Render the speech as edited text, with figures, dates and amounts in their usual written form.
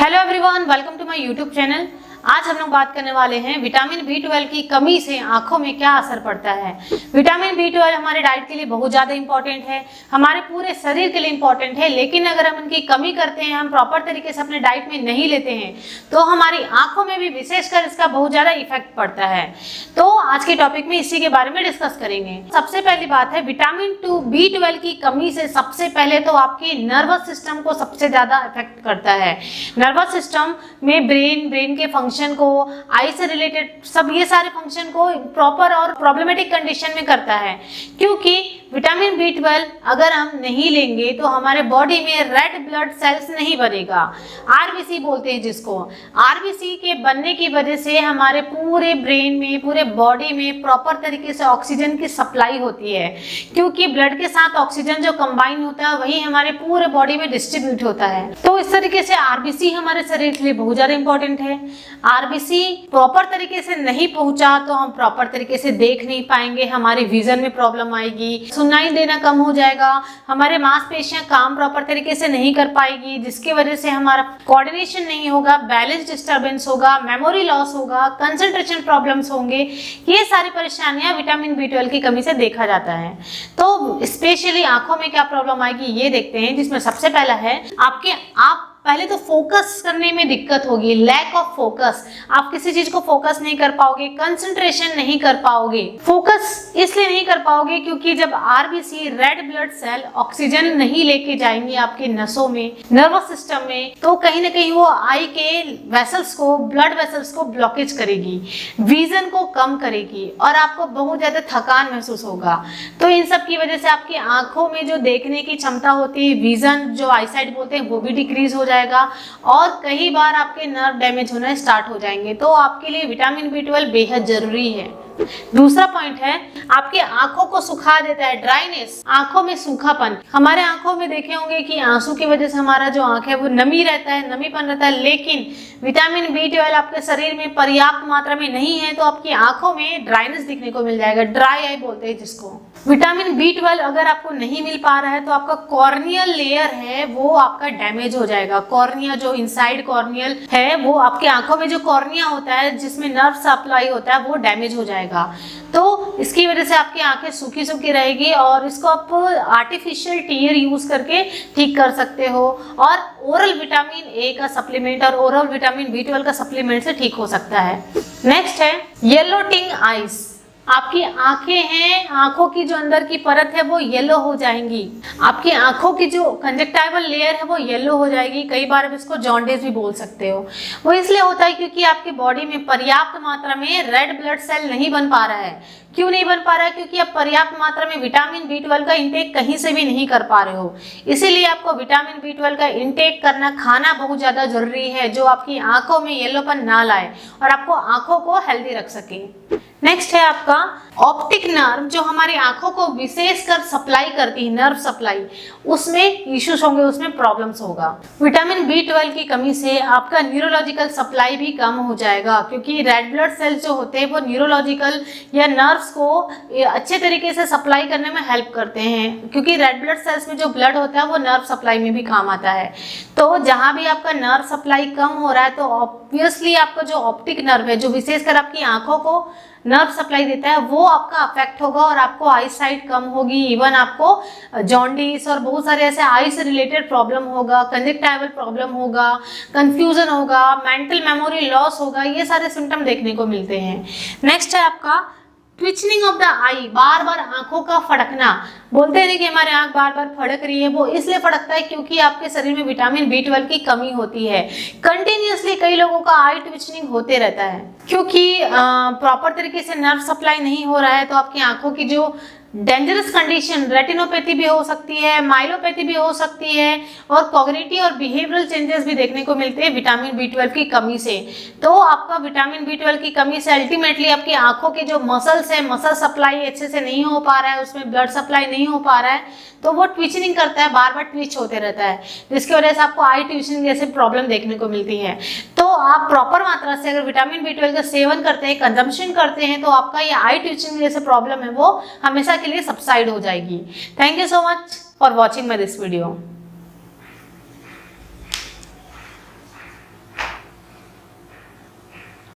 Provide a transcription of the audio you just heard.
Hello everyone, welcome to my YouTube channel. आज हम लोग बात करने वाले हैं विटामिन B12 की कमी से आंखों में क्या असर पड़ता है। विटामिन B12 हमारे डाइट के लिए बहुत ज़्यादा इंपॉर्टेंट है, हमारे पूरे शरीर के लिए इंपॉर्टेंट है, लेकिन अगर हम इनकी कमी करते हैं, हम प्रॉपर तरीके से अपने डाइट में नहीं लेते हैं तो हमारी आंखों में भी विशेषकर इसका बहुत ज़्यादा इफेक्ट पड़ता है। तो आज के टॉपिक में इसी के बारे में डिस्कस करेंगे। सबसे पहली बात है विटामिन B12 की कमी से सबसे पहले तो आपके नर्वस सिस्टम को सबसे ज़्यादा इफेक्ट करता है। नर्वस सिस्टम में ब्रेन के फंक्शन को, आई से रिलेटेड सब ये सारे फंक्शन को प्रॉपर और प्रॉब्लमेटिक कंडीशन में करता है, क्योंकि विटामिन B12 अगर हम नहीं लेंगे तो हमारे बॉडी में रेड ब्लड सेल्स नहीं बनेगा, आरबीसी बोलते हैं जिसको। आरबीसी के बनने की वजह से हमारे पूरे ब्रेन में, पूरे बॉडी में प्रॉपर तरीके से ऑक्सीजन की सप्लाई होती है, क्योंकि ब्लड के साथ ऑक्सीजन जो कंबाइन होता है वही हमारे पूरे बॉडी में डिस्ट्रीब्यूट होता है। तो इस तरीके से आरबीसी हमारे शरीर के लिए बहुत ज्यादा इंपॉर्टेंट है। आरबीसी प्रॉपर तरीके से नहीं पहुंचा तो हम प्रॉपर तरीके से देख नहीं पाएंगे, हमारी विजन में प्रॉब्लम आएगी, सुनाई देना कम हो जाएगा, हमारे मांसपेशियां काम प्रॉपर तरीके से नहीं कर पाएगी, जिसकी वजह से हमारा कोऑर्डिनेशन नहीं होगा, बैलेंस डिस्टर्बेंस होगा, मेमोरी लॉस होगा, कंसंट्रेशन प्रॉब्लम्स होंगे। ये सारी परेशानियां विटामिन B12 की कमी से देखा जाता है। तो स्पेशली आंखों में क्या प्रॉब्लम आएगी ये देखते हैं, जिसमें सबसे पहला है आप पहले तो फोकस करने में दिक्कत होगी, लैक ऑफ फोकस। आप किसी चीज को फोकस नहीं कर पाओगे, कंसंट्रेशन नहीं कर पाओगे। फोकस इसलिए नहीं कर पाओगे क्योंकि जब RBC, red blood cell oxygen नहीं लेके जाएंगे आपके नसों में, नर्वस सिस्टम में, तो कहीं ना कहीं वो आई के वेसल्स को, ब्लड वेसल्स को ब्लॉकेज करेगी, विजन को कम करेगी और आपको बहुत ज्यादा थकान महसूस होगा। तो इन सब की वजह से आपकी आंखों में जो देखने की क्षमता होती है, विजन जो आईसाइट बोलते हैं, वो भी डिक्रीज हो जाएगा और कई बार आपके नर्व डैमेज होना स्टार्ट हो जाएंगे। तो आपके लिए विटामिन B12 बेहद जरूरी है। दूसरा पॉइंट है आपकी आंखों को सुखा देता है, ड्राइनेस, आंखों में सूखापन। हमारे आंखों में देखे होंगे कि आंसू की वजह से हमारा जो आंख है वो नमी रहता है, नमीपन रहता है, लेकिन विटामिन B12 आपके शरीर में पर्याप्त मात्रा में नहीं है तो आपकी आंखों में ड्राइनेस दिखने को मिल जाएगा, ड्राई आई बोलते हैं जिसको। विटामिन B12 अगर आपको नहीं मिल पा रहा है तो आपका कॉर्नियल लेयर है वो आपका डैमेज हो जाएगा। कॉर्निया जो इनसाइड कॉर्नियल है, वो आपके आंखों में जो कॉर्निया होता है जिसमें नर्व सप्लाई होता है, वो डैमेज हो जाएगा। तो इसकी वजह से आपकी आंखें सूखी सूखी रहेगी और इसको आप आर्टिफिशियल टीयर यूज करके ठीक कर सकते हो, और ओरल विटामिन ए का सप्लीमेंट और ओरल विटामिन B12 का सप्लीमेंट से ठीक हो सकता है। नेक्स्ट है येलो टिंग आईज। आपकी आंखें हैं, आंखों की जो अंदर की परत है वो येलो हो जाएंगी, आपकी आंखों की जो कंजक्टाइवल लेयर है वो येलो हो जाएगी। कई बार आप इसको जॉन्डिस भी बोल सकते हो। वो इसलिए होता है क्योंकि आपकी बॉडी में पर्याप्त मात्रा में रेड ब्लड सेल नहीं बन पा रहा है। क्यों नहीं बन पा रहा है? क्योंकि आप पर्याप्त मात्रा में विटामिन B12 का इंटेक कहीं से भी नहीं कर पा रहे हो। इसीलिए आपको विटामिन B12 का इंटेक करना, खाना बहुत ज्यादा जरूरी है, जो आपकी आंखों में येलोपन ना लाए और आपको आंखों को हेल्दी रख सके। नेक्स्ट है आपका ऑप्टिक नर्व, जो हमारी आंखों को विशेषकर सप्लाई करती है, नर्व सप्लाई, उसमें इश्यूज होंगे, उसमें प्रॉब्लम्स होगा। विटामिन B12 की कमी से आपका न्यूरोलॉजिकल सप्लाई भी कम हो जाएगा, क्योंकि रेड ब्लड सेल्स जो होते हैं वो न्यूरोलॉजिकल या नर्व्स को अच्छे तरीके से सप्लाई करने में हेल्प करते हैं, क्योंकि रेड ब्लड सेल्स में जो ब्लड होता है वो नर्व सप्लाई में भी काम आता है। तो जहां भी आपका नर्व सप्लाई कम हो रहा है तो ऑब्वियसली आपका जो ऑप्टिक नर्व है, जो विशेषकर आपकी आंखों को नर्व सप्लाई देता है, वो आपका अफेक्ट होगा और आपको आई साइट कम होगी, इवन आपको जॉन्डिस और बहुत सारे ऐसे आई से रिलेटेड प्रॉब्लम होगा, कंजक्टाइवल प्रॉब्लम होगा, कंफ्यूजन होगा, मेंटल मेमोरी लॉस होगा, ये सारे सिम्टम देखने को मिलते हैं। नेक्स्ट है आपका ट्विचनिंग ऑफ द आई, बार बार आंखों का फड़कना। बोलते हैं कि हमारे आंख बार बार फड़क रही है, वो इसलिए फड़कता है क्योंकि आपके शरीर में विटामिन B12 की कमी होती है। कंटिन्यूअसली कई लोगों का आई ट्विचनिंग होते रहता है, क्योंकि प्रॉपर तरीके से नर्व सप्लाई नहीं हो रहा है। तो आपकी आंखों की जो डेंजरस कंडीशन, रेटिनोपैथी भी हो सकती है, माइलोपैथी भी हो सकती है, और कॉग्निटिव और बिहेवियरल चेंजेस भी देखने को मिलते हैं विटामिन B12 की कमी से। तो आपका विटामिन B12 की कमी से अल्टीमेटली आपकी आंखों के जो मसल्स है, मसल सप्लाई अच्छे से नहीं हो पा रहा है, उसमें ब्लड सप्लाई नहीं हो पा रहा है, तो वो ट्विचनिंग करता है, बार बार ट्विच होते रहता है, जिसकी वजह से आपको आई ट्विचनिंग जैसे प्रॉब्लम देखने को मिलती है। तो आप प्रॉपर मात्रा से अगर विटामिन B12 का सेवन करते हैं, कंजम्पशन करते हैं, तो आपका ये आई ट्विचनिंग जैसे प्रॉब्लम है वो हमेशा के लिए सबसाइड हो जाएगी। Thank you so much for watching my this video.